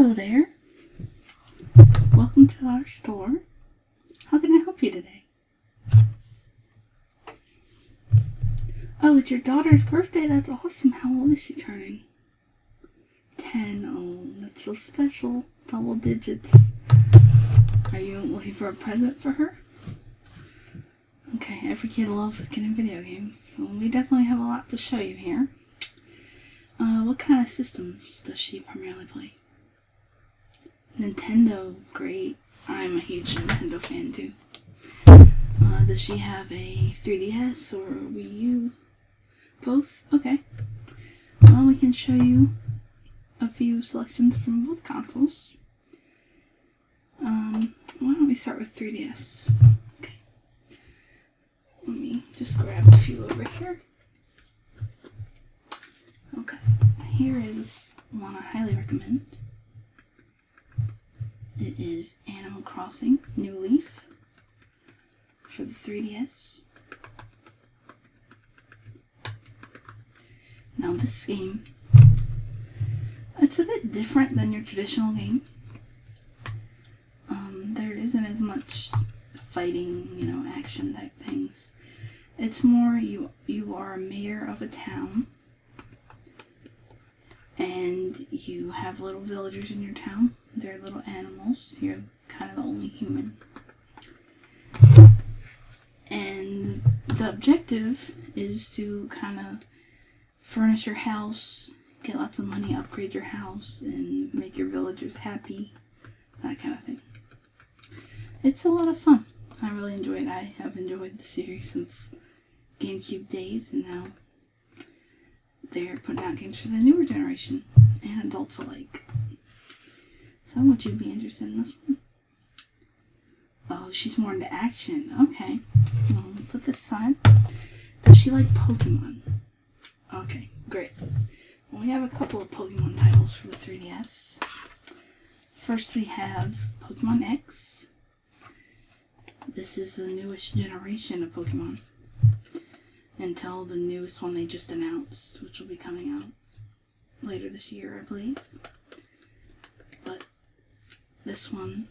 Hello there. Welcome to our store. How can I help you today? Oh, it's your daughter's birthday. That's awesome. How old is she turning? 10. Oh, that's so special. Double digits. Are you looking for a present for her? Okay, every kid loves getting video games, so we definitely have a lot to show you here. What kind of systems does she primarily play? Nintendo, great. I'm a huge Nintendo fan too. Does she have a 3DS or a Wii U? Both? Okay. Well, we can show you a few selections from both consoles. Why don't we start with 3DS? Okay. Let me just grab a few over here. Okay. Here is one I highly recommend. It is Animal Crossing New Leaf for the 3DS. Now this game, it's a bit different than your traditional game. There isn't as much fighting, action type things. It's more you are a mayor of a town, and you have little villagers in your town. They're little animals. You're kind of the only human. And the objective is to kind of furnish your house, get lots of money, upgrade your house, and make your villagers happy. That kind of thing. It's a lot of fun. I really enjoy it. I have enjoyed the series since GameCube days, and now they're putting out games for the newer generation and adults alike. So would you be interested in this one? Oh, she's more into action. Okay. Well, put this aside. Does she like Pokemon? Okay, great. Well, we have a couple of Pokemon titles for the 3DS. First we have Pokemon X. This is the newest generation of Pokemon. Until the newest one they just announced, which will be coming out later this year, I believe. But this one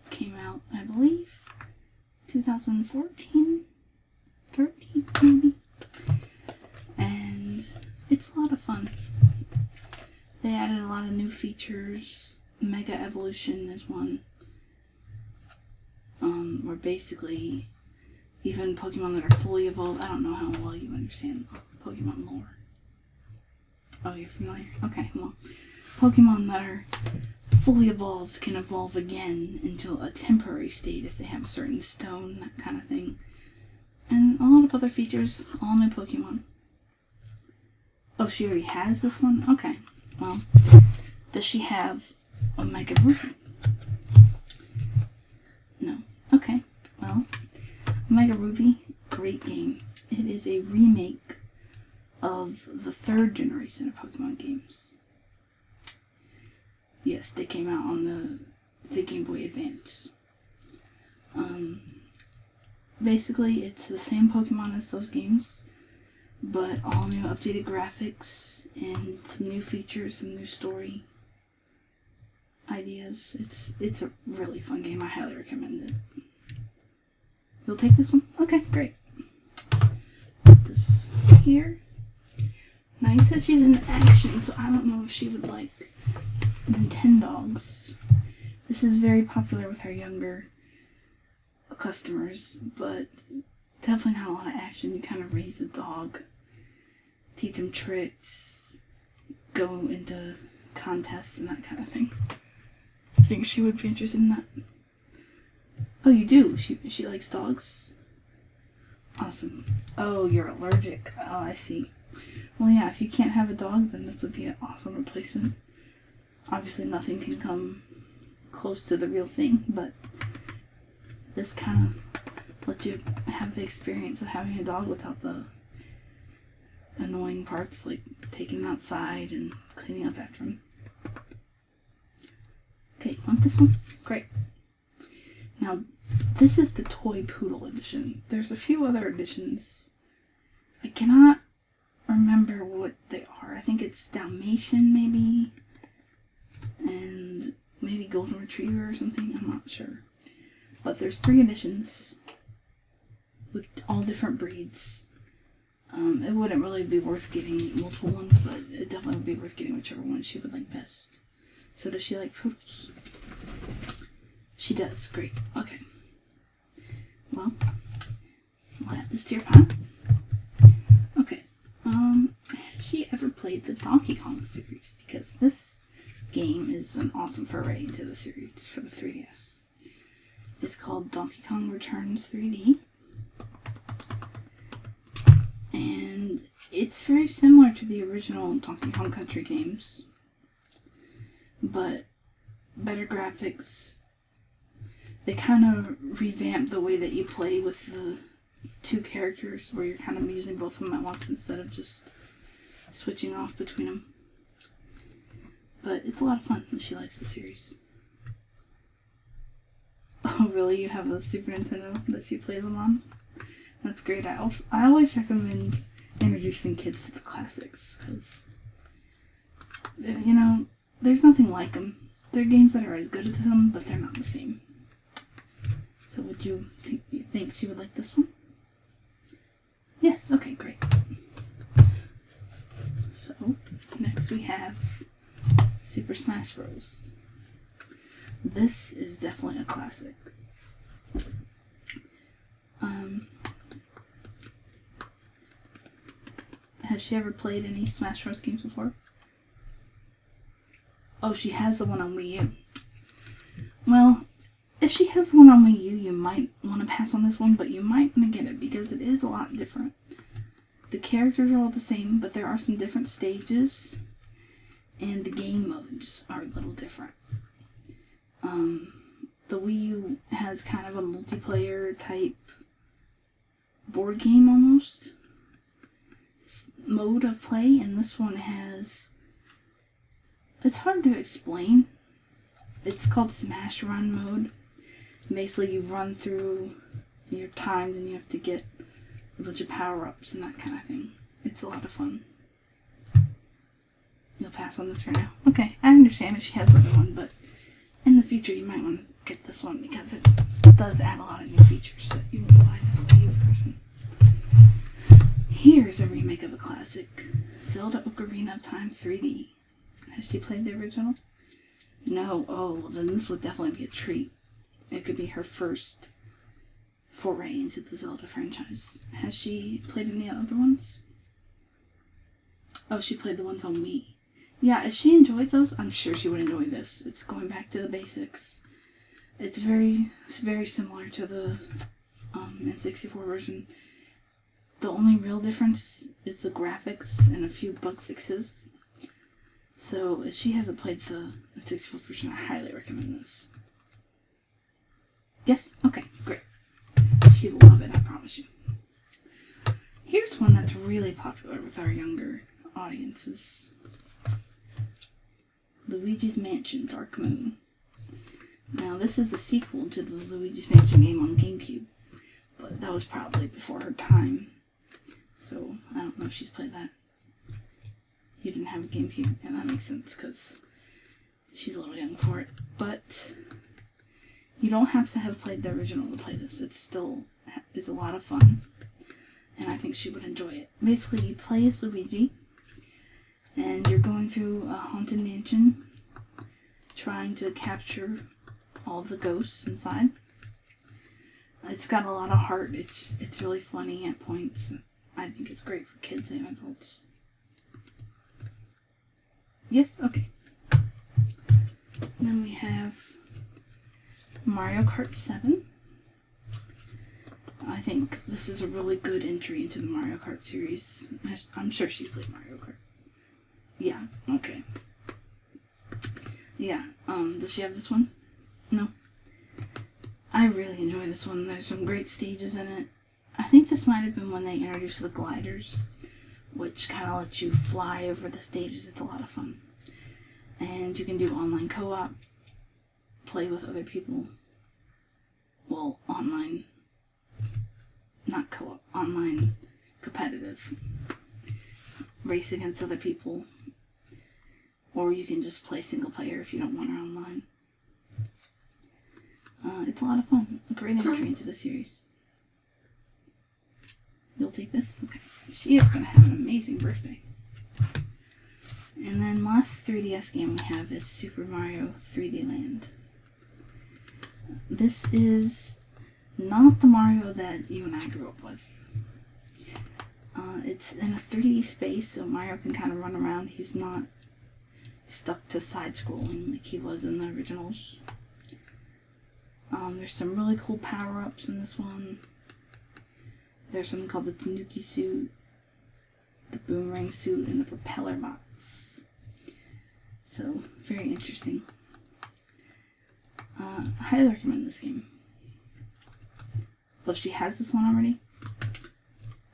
came out, I believe, 2014, 13 maybe. And it's a lot of fun. They added a lot of new features. Mega Evolution is one. Where basically even Pokemon that are fully evolved, I don't know how well you understand Pokemon lore. Oh, you're familiar? Okay, well, Pokemon that are fully evolved can evolve again into a temporary state if they have a certain stone, that kind of thing. And a lot of other features, all new Pokemon. Oh, she already has this one? Okay, well, does she have a Mega Ruby? No. Okay, well, Mega Ruby, great game. It is a remake of the third generation of Pokemon games. Yes, they came out on the Game Boy Advance. Basically, it's the same Pokemon as those games, but all new updated graphics and some new features, some new story ideas. It's a really fun game. I highly recommend it. You'll take this one? Okay, great. Put this here. Now you said she's in action, so I don't know if she would like Nintendogs. This is very popular with our younger customers, but definitely not a lot of action. You kind of raise a dog, teach him tricks, go into contests and that kind of thing. I think she would be interested in that. Oh, you do? She likes dogs? Awesome. Oh, you're allergic. Oh, I see. Well, yeah, if you can't have a dog, then this would be an awesome replacement. Obviously, nothing can come close to the real thing, but this kind of lets you have the experience of having a dog without the annoying parts, like taking him outside and cleaning up after him. Okay, want this one? Great. Now, this is the Toy Poodle edition. There's a few other editions. I cannot remember what they are. I think it's Dalmatian, maybe. And golden retriever or something. I'm not sure. But there's 3 editions with all different breeds. It wouldn't really be worth getting multiple ones, but it definitely would be worth getting whichever one she would like best. So does she like poodles? She does. Great. Okay. Well, we'll add this to your pile. Okay. Has she ever played the Donkey Kong series? Because this game is an awesome foray into the series for the 3DS. It's called Donkey Kong Returns 3D. And it's very similar to the original Donkey Kong Country games, but better graphics. They kind of revamped the way that you play with the 2 characters, where you're kind of using both of them at once instead of just switching off between them. But it's a lot of fun, and she likes the series. Oh, really? You have a Super Nintendo that she plays them on? That's great. I always recommend introducing kids to the classics, because, you know, there's nothing like them. There are games that are as good as them, but they're not the same. So would you think she would like this one? Yes, okay, great. So, next we have Super Smash Bros. This is definitely a classic. Has she ever played any Smash Bros. Games before? Oh, she has the one on Wii U. Well, if she has the one on Wii U, you might want to pass on this one, but you might want to get it because it is a lot different. The characters are all the same, but there are some different stages, and the game modes are a little different. The Wii U has kind of a multiplayer type board game almost mode of play, and this one has, it's hard to explain. It's called Smash Run mode. Basically, you run through, you're timed, and you have to get a bunch of power-ups and that kind of thing. It's a lot of fun. You'll pass on this for now. Okay, I understand if she has the other one, but in the future you might want to get this one because it does add a lot of new features that you will find in the Wii U version. Here's a remake of a classic, Zelda Ocarina of Time 3D. Has she played the original? No. Oh, well, then this would definitely be a treat. It could be her first foray into the Zelda franchise. Has she played any other ones? Oh, she played the ones on Wii. Yeah, if she enjoyed those, I'm sure she would enjoy this. It's going back to the basics. It's very similar to the N64 version. The only real difference is the graphics and a few bug fixes. So, if she hasn't played the N64 version, I highly recommend this. Yes? Okay, great. She will love it, I promise you. Here's one that's really popular with our younger audiences. Luigi's Mansion Dark Moon. Now, this is a sequel to the Luigi's Mansion game on GameCube, but that was probably before her time. So, I don't know if she's played that. You didn't have a GameCube, and that makes sense, because she's a little young for it. But you don't have to have played the original to play this. It still is a lot of fun, and I think she would enjoy it. Basically, you play as Luigi, and you're going through a haunted mansion, trying to capture all the ghosts inside. It's got a lot of heart. It's really funny at points. I think it's great for kids and adults. Yes? Okay. And then we have Mario Kart 7. I think this is a really good entry into the Mario Kart series. I'm sure she's played Mario Kart. Yeah, okay. Yeah, does she have this one? No? I really enjoy this one. There's some great stages in it. I think this might have been when they introduced the gliders, which kind of lets you fly over the stages. It's a lot of fun. And you can do online co-op, play with other people. Well, online, not co-op, online competitive. Race against other people. Or you can just play single player if you don't want her online. It's a lot of fun. A great entry into the series. You'll take this? Okay. She is going to have an amazing birthday. And then last 3DS game we have is Super Mario 3D Land. This is not the Mario that you and I grew up with. It's in a 3D space, so Mario can kind of run around. He's not stuck to side-scrolling like he was in the originals. There's some really cool power-ups in this one. There's something called the Tanuki suit, the boomerang suit, and the propeller box. So, very interesting. I highly recommend this game. Well, she has this one already.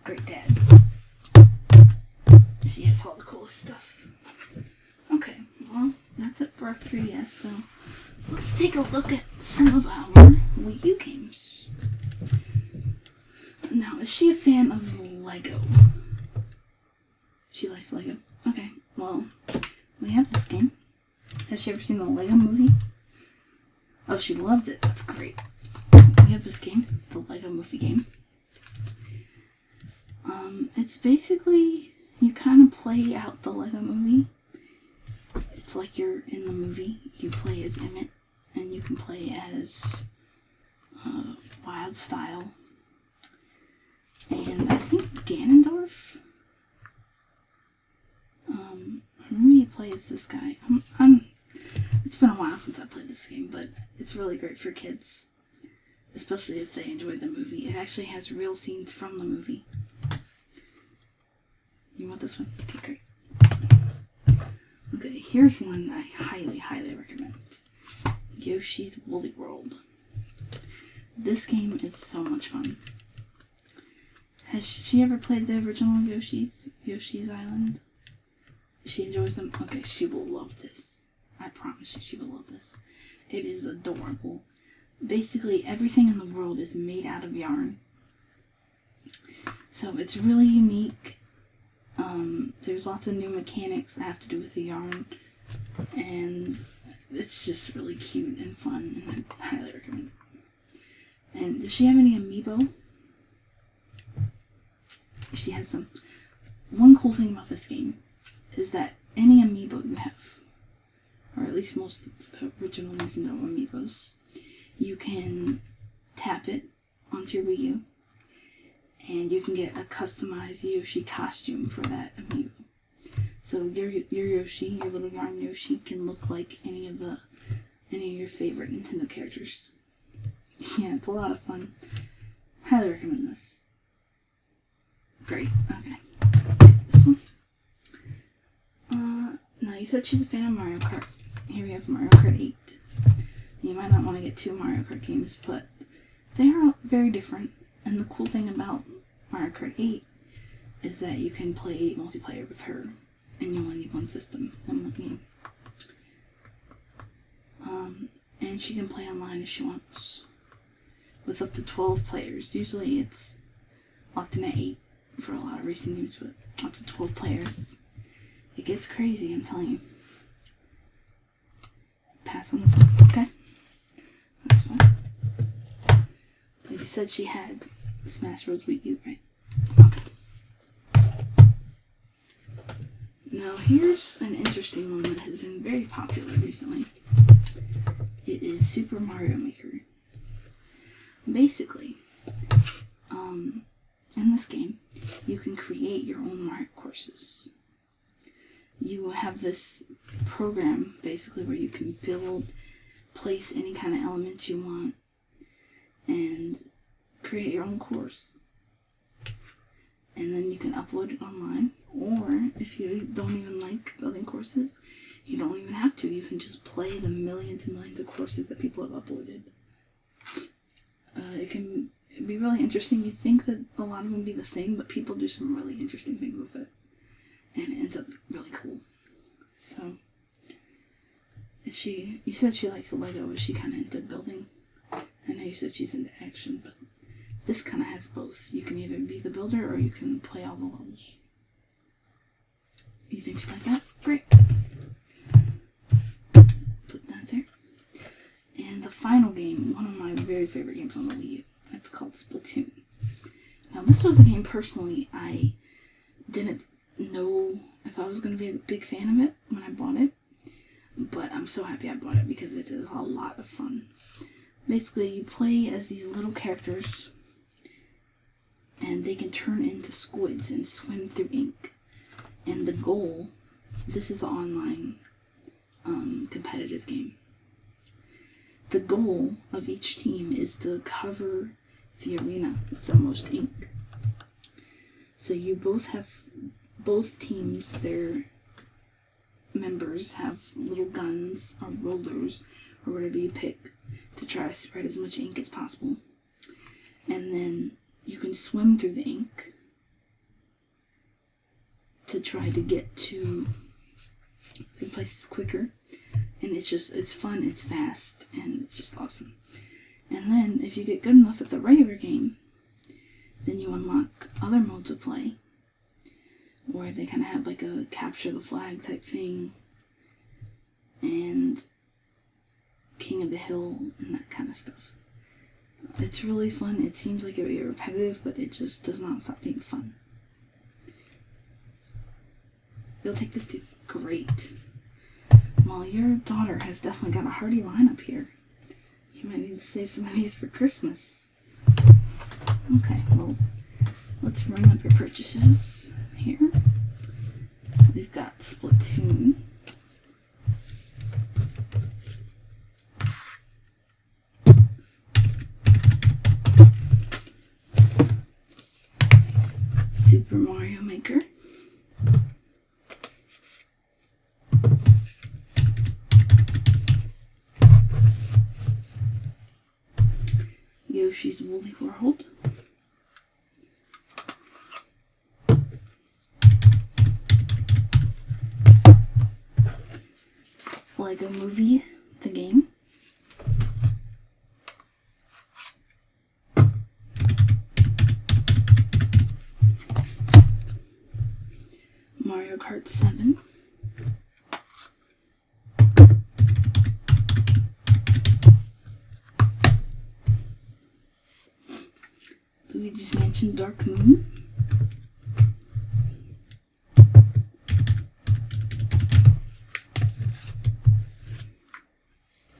Great dad. She has all the coolest stuff. Okay, well, that's it for our 3DS, so let's take a look at some of our Wii U games. Now, is she a fan of Lego? She likes Lego. Okay, well, we have this game. Has she ever seen the Lego movie? Oh, she loved it. That's great. We have this game, the Lego movie game. It's basically, you kind of play out the Lego movie. It's like you're in the movie. You play as Emmett, and you can play as Wild Style. And I think Ganondorf. I remember you play as this guy. It's been a while since I played this game, but it's really great for kids. Especially if they enjoy the movie. It actually has real scenes from the movie. You want this one? Okay, great. Okay, here's one I highly, highly recommend. Yoshi's Woolly World. This game is so much fun. Has she ever played the original Yoshi's Island? She enjoys them? Okay, she will love this. I promise you, she will love this. It is adorable. Basically, everything in the world is made out of yarn. So it's really unique. There's lots of new mechanics that have to do with the yarn. And it's just really cute and fun, and I highly recommend it. And does she have any amiibo? She has some. One cool thing about this game is that any amiibo you have, or at least most of the original Nintendo amiibos, you can tap it onto your Wii U, and you can get a customized Yoshi costume for that amiibo. So your Yoshi, your little yarn Yoshi, can look like any of your favorite Nintendo characters. Yeah, it's a lot of fun. Highly recommend this. Great. Okay. This one. Now you said she's a fan of Mario Kart. Here we have Mario Kart 8. You might not want to get 2 Mario Kart games, but they are very different. And the cool thing about Mario Kart 8 is that you can play multiplayer with her, and you only need one system and one game. And she can play online if she wants, with up to 12 players. Usually it's locked in at 8 for a lot of racing games, but up to 12 players. It gets crazy, I'm telling you. Pass on this one. Okay. That's fine. But you said she had Smash Bros. Wii U, right? Okay. Now here's an interesting one that has been very popular recently. It is Super Mario Maker. Basically, in this game, you can create your own Mario courses. You have this program, basically, where you can build, place any kind of elements you want, and create your own course. And then you can upload it online, or if you don't even like building courses, you don't even have to. You can just play the millions and millions of courses that people have uploaded. It can be really interesting. You think that a lot of them be the same, but people do some really interesting things with it. And it ends up really cool. So, you said she likes Lego. Is she kind of into building? I know you said she's into action, but this kind of has both. You can either be the builder or you can play all the levels. You think she like that? Great. Put that there. And the final game, one of my very favorite games on the Wii U. It's called Splatoon. Now, this was a game, personally, I didn't know if I was going to be a big fan of it when I bought it. But I'm so happy I bought it because it is a lot of fun. Basically, you play as these little characters, and they can turn into squids and swim through ink. And the goal, this is an online competitive game. The goal of each team is to cover the arena with the most ink. So you both teams, their members have little guns or rollers or whatever you pick to try to spread as much ink as possible. And then you can swim through the ink to try to get to the places quicker. And it's fun, it's fast, and it's just awesome. And then if you get good enough at the regular game, then you unlock other modes of play where they kind of have like a capture the flag type thing and King of the Hill and that kind of stuff. It's really fun. It seems like it would be repetitive, but it just does not stop being fun. You'll take this too. Great. Well, your daughter has definitely got a hearty lineup here. You might need to save some of these for Christmas. Okay, well, let's run up your purchases here. We've got Splatoon. Super Mario Maker. Yoshi's Woolly World. Lego Movie, the game. Mario Kart 7. Luigi's Mansion Dark Moon.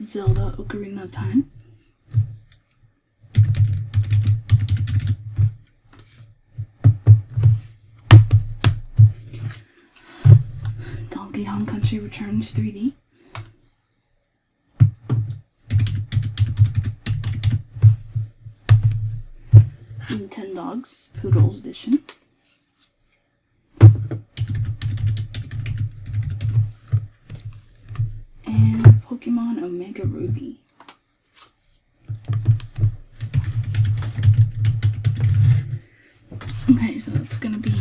Zelda Ocarina of Time. Donkey Kong Country Returns 3D. Nintendogs Poodle Edition. And Pokemon Omega Ruby. Okay, so that's gonna be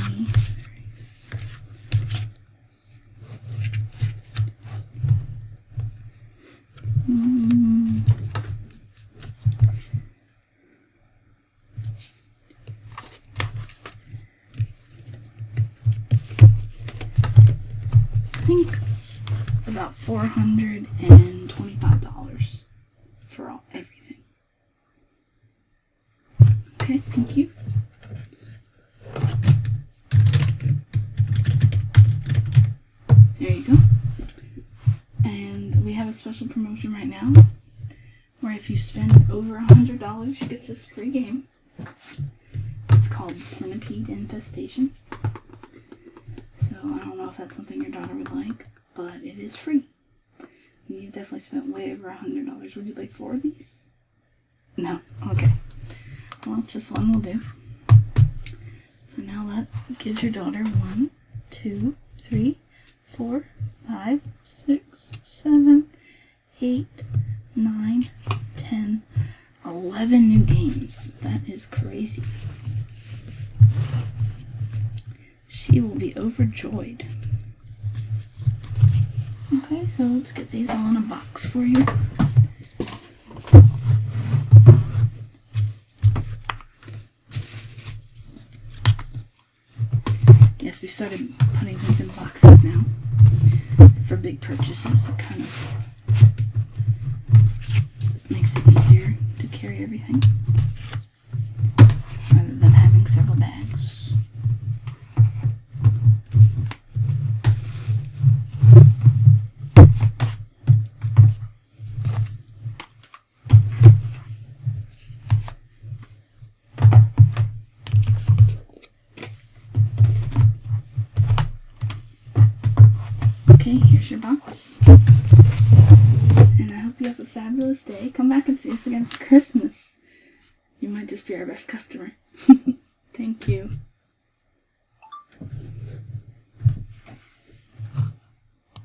I think about $425 for everything. Okay, thank you. There you go. And we have a special promotion right now where if you spend over $100, you get this free game. It's called Centipede Infestation. So I don't know if that's something your daughter would like, but it is free. And you've definitely spent way over $100. Would you like 4 of these? No? Okay. Well, just one will do. So now that gives your daughter 1, 2, 3, 4, 5, 6, 7, 8, 9, 10, 11 new games. That is crazy. She will be overjoyed. Okay, so let's get these all in a box for you. Yes, we started putting things in boxes now for big purchases. It kind of makes it easier to carry everything. everything rather than having several bags. Okay, here's your box. And I hope you have a fabulous day. Come back and see us again for Christmas. You might just be our best customer. Thank you.